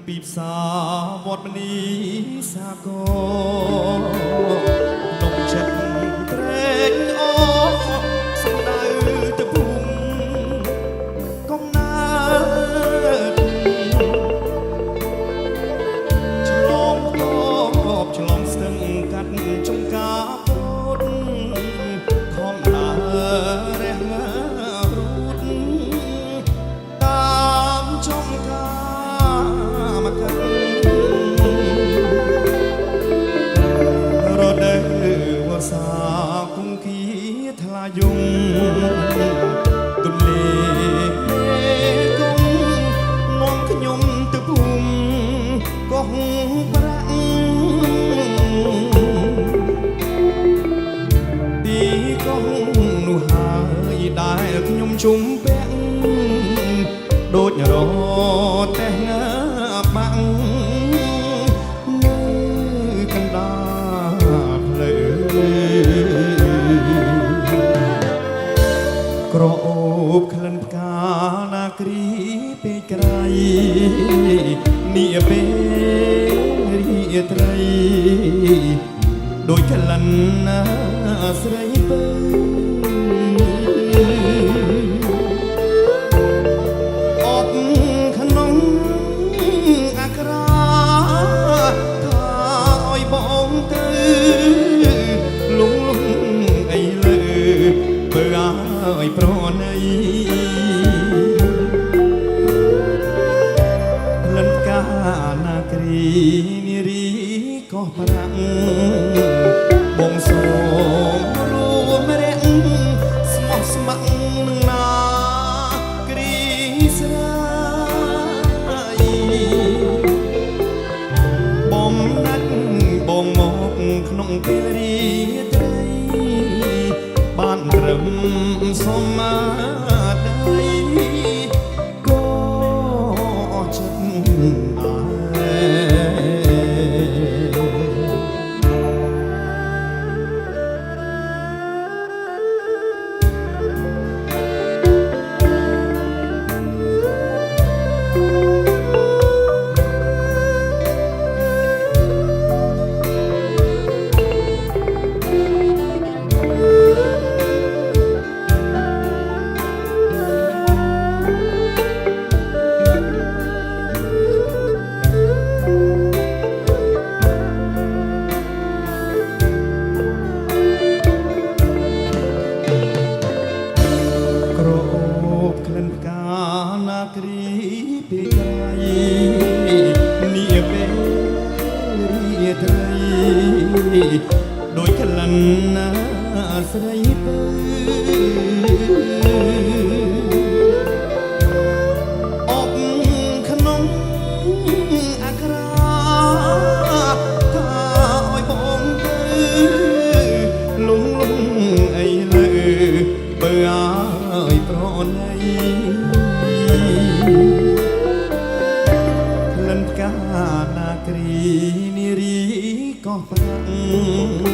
ពីផ្សារវត្តមនីសាគរនំចិត្តត្រេកអរសំដៅទៅភូមិកំណើតឆ្លងតបឆ្លងស្ទឹងកាត់ចំការពោតខំដើររះរូតតាមចំការមករដូវវស្សាគង្គីថ្លាយំទន្លេគង់នាំខ្ញុំទៅភូមិកោះប្រាក់ទីកោះនោះហើយដែលខ្ញុំជុំពាក់ដូចរទេះងាបាំងនៅកណ្ដាលផ្លូវក្រអូបក្លិនផ្កាណាគ្រីពេកក្រៃនាពេលរីត្រីដូចក្លិនស្រីពើប្រណីលិនកាណាគ្រីនារីកោះប្រាំងបងសូមរួមរាក់ស្មោះស្ម័គ្រនឹងណាគ្រីស្រាយបងណាត់បងមកក្នុងពេលរីត្រីបានត្រឹមសមមាដៃក៏ចិត្តគ្រីពីក្រៃនាពេលរីត្រីដូចក្លិនស្រីពើអបក្នុងអក្រាថាឲ្យបងទៅលងអីលើបើឲ្យប្រណីក្លិនផ្កាណាគ្រីនារីកោះប្រាំង